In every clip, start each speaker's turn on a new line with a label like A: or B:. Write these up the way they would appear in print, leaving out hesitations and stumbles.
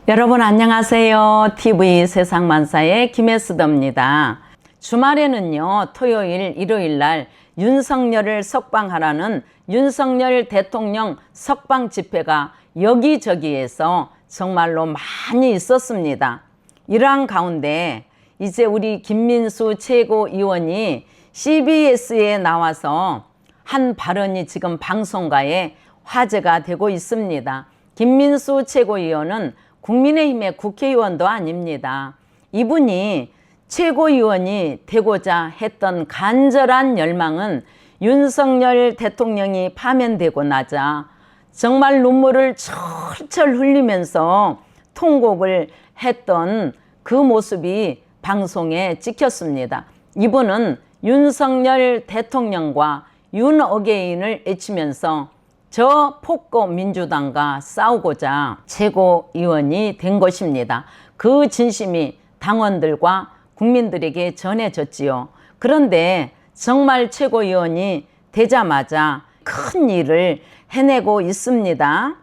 A: 여러분 안녕하세요. TV 세상만사의 김혜수더입니다. 주말에는요, 토요일, 일요일 날 윤석열을 석방하라는 윤석열 대통령 석방 집회가 여기저기에서 정말로 많이 있었습니다. 이러한 가운데 이제 우리 김민수 최고위원이 CBS에 나와서 한 발언이 지금 방송가에 화제가 되고 있습니다. 김민수 최고위원은 국민의힘의 국회의원도 아닙니다. 이분이 최고위원이 되고자 했던 간절한 열망은 윤석열 대통령이 파면되고 나자 정말 눈물을 철철 흘리면서 통곡을 했던 그 모습이 방송에 찍혔습니다. 이분은 윤석열 대통령과 윤어게인을 외치면서 저 폭거 민주당과 싸우고자 최고위원이 된 것입니다. 그 진심이 당원들과 국민들에게 전해졌지요. 그런데 정말 최고위원이 되자마자 큰 일을 해내고 있습니다.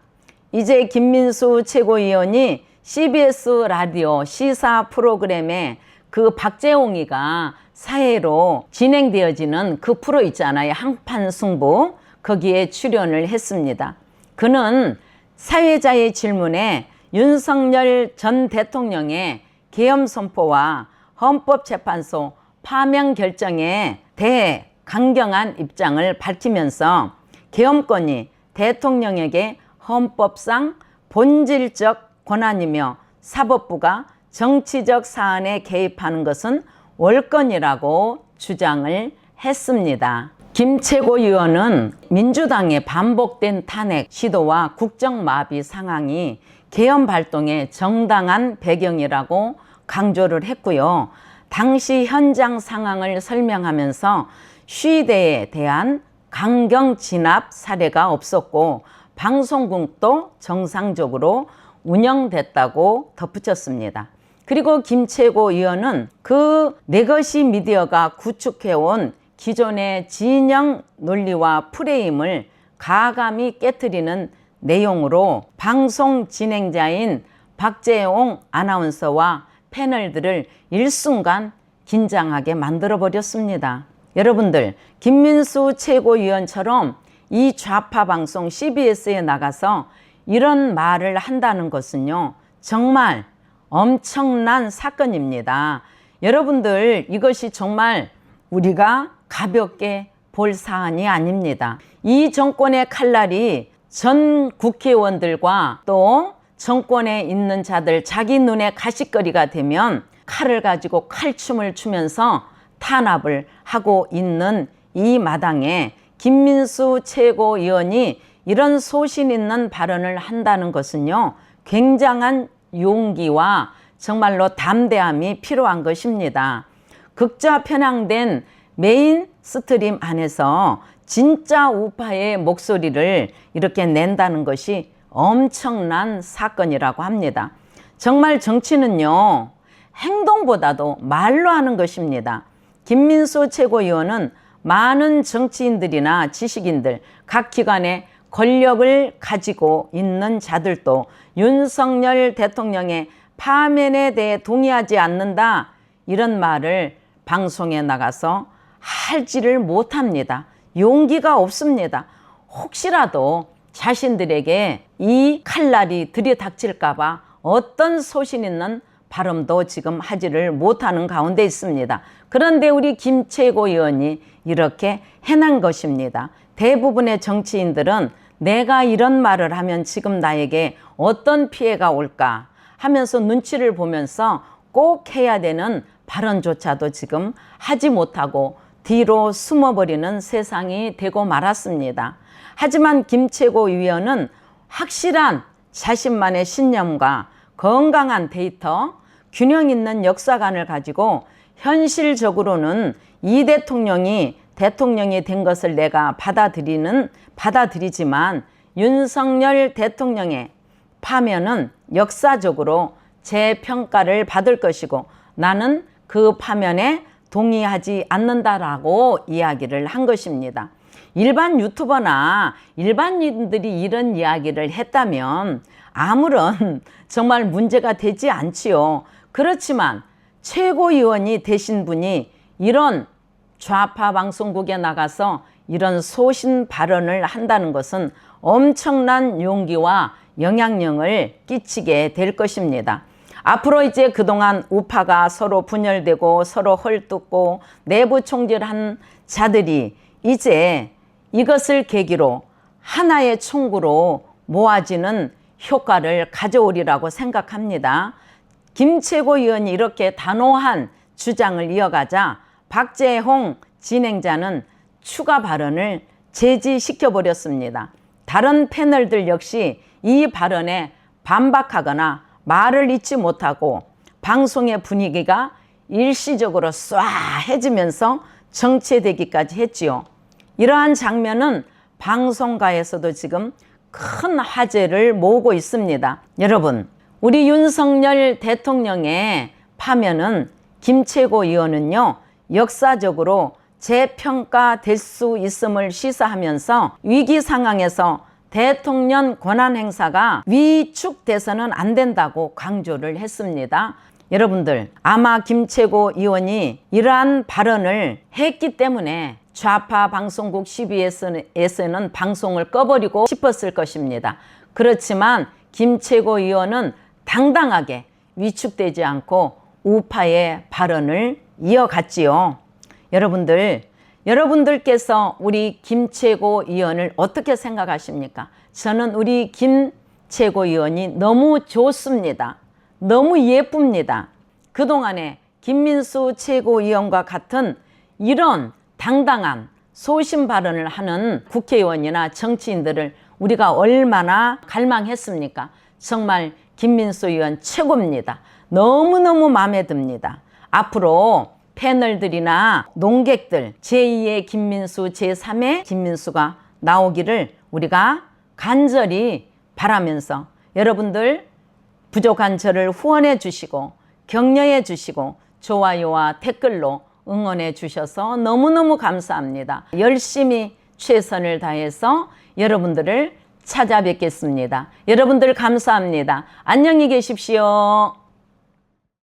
A: 이제 김민수 최고위원이 CBS 라디오 시사 프로그램에 그 박재홍이가 사회로 진행되어지는 그 프로 있잖아요. 한판 승부. 거기에 출연을 했습니다. 그는 사회자의 질문에 윤석열 전 대통령의 계엄 선포와 헌법재판소 파면 결정에 대해 강경한 입장을 밝히면서 계엄권이 대통령에게 헌법상 본질적 권한이며 사법부가 정치적 사안에 개입하는 것은 월권이라고 주장을 했습니다. 김 최고위원은 민주당의 반복된 탄핵 시도와 국정마비 상황이 계엄 발동의 정당한 배경이라고 강조를 했고요. 당시 현장 상황을 설명하면서 시위대에 대한 강경 진압 사례가 없었고 방송국도 정상적으로 운영됐다고 덧붙였습니다. 그리고 김 최고위원은 그 내것이 미디어가 구축해온 기존의 진영 논리와 프레임을 가감히 깨트리는 내용으로 방송 진행자인 박재홍 아나운서와 패널들을 일순간 긴장하게 만들어버렸습니다. 여러분들, 김민수 최고위원처럼 이 좌파 방송 CBS에 나가서 이런 말을 한다는 것은요, 정말 엄청난 사건입니다. 여러분들, 이것이 정말 우리가 가볍게 볼 사안이 아닙니다. 이 정권의 칼날이 전 국회의원들과 또 정권에 있는 자들 자기 눈에 가시거리가 되면 칼을 가지고 칼춤을 추면서 탄압을 하고 있는 이 마당에 김민수 최고위원이 이런 소신 있는 발언을 한다는 것은요, 굉장한 용기와 정말로 담대함이 필요한 것입니다. 극좌 편향된 메인 스트림 안에서 진짜 우파의 목소리를 이렇게 낸다는 것이 엄청난 사건이라고 합니다. 정말 정치는요, 행동보다도 말로 하는 것입니다. 김민수 최고위원은 많은 정치인들이나 지식인들, 각 기관의 권력을 가지고 있는 자들도 윤석열 대통령의 파면에 대해 동의하지 않는다, 이런 말을 방송에 나가서 할지를 못합니다. 용기가 없습니다. 혹시라도 자신들에게 이 칼날이 들이닥칠까봐 어떤 소신 있는 발언도 지금 하지를 못하는 가운데 있습니다. 그런데 우리 김 최고위원이 이렇게 해낸 것입니다. 대부분의 정치인들은 내가 이런 말을 하면 지금 나에게 어떤 피해가 올까 하면서 눈치를 보면서 꼭 해야 되는 발언조차도 지금 하지 못하고 뒤로 숨어버리는 세상이 되고 말았습니다. 하지만 김 최고위원은 확실한 자신만의 신념과 건강한 데이터, 균형 있는 역사관을 가지고 현실적으로는 이 대통령이 된 것을 내가 받아들이지만 윤석열 대통령의 파면은 역사적으로 재평가를 받을 것이고 나는 그 파면에 동의하지 않는다라고 이야기를 한 것입니다. 일반 유튜버나 일반인들이 이런 이야기를 했다면 아무런 정말 문제가 되지 않지요. 그렇지만 최고위원이 되신 분이 이런 좌파 방송국에 나가서 이런 소신 발언을 한다는 것은 엄청난 용기와 영향력을 끼치게 될 것입니다. 앞으로 이제 그동안 우파가 서로 분열되고 서로 헐뜯고 내부 총질한 자들이 이제 이것을 계기로 하나의 총구로 모아지는 효과를 가져오리라고 생각합니다. 김 최고위원이 이렇게 단호한 주장을 이어가자 박재홍 진행자는 추가 발언을 제지시켜 버렸습니다. 다른 패널들 역시 이 발언에 반박하거나 말을 잇지 못하고 방송의 분위기가 일시적으로 쏴해지면서 정체되기까지 했지요. 이러한 장면은 방송가에서도 지금 큰 화제를 모으고 있습니다. 여러분, 우리 윤석열 대통령의 파면은 김 최고위원은요, 역사적으로 재평가될 수 있음을 시사하면서 위기 상황에서 대통령 권한 행사가 위축돼서는 안 된다고 강조를 했습니다. 여러분들, 아마 김 최고위원이 이러한 발언을 했기 때문에 좌파 방송국 CBS에서는 방송을 꺼버리고 싶었을 것입니다. 그렇지만 김 최고위원은 당당하게 위축되지 않고 우파의 발언을 이어갔지요. 여러분들께서 우리 김 최고위원을 어떻게 생각하십니까? 저는 우리 김 최고위원이 너무 좋습니다. 너무 예쁩니다. 그동안에 김민수 최고위원과 같은 이런 당당한 소신 발언을 하는 국회의원이나 정치인들을 우리가 얼마나 갈망했습니까? 정말 김민수 의원 최고입니다. 너무너무 마음에 듭니다. 앞으로 패널들이나 논객들 제2의 김민수, 제3의 김민수가 나오기를 우리가 간절히 바라면서 여러분들 부족한 저를 후원해 주시고 격려해 주시고 좋아요와 댓글로 응원해 주셔서 너무너무 감사합니다. 열심히 최선을 다해서 여러분들을 찾아뵙겠습니다. 여러분들 감사합니다. 안녕히 계십시오.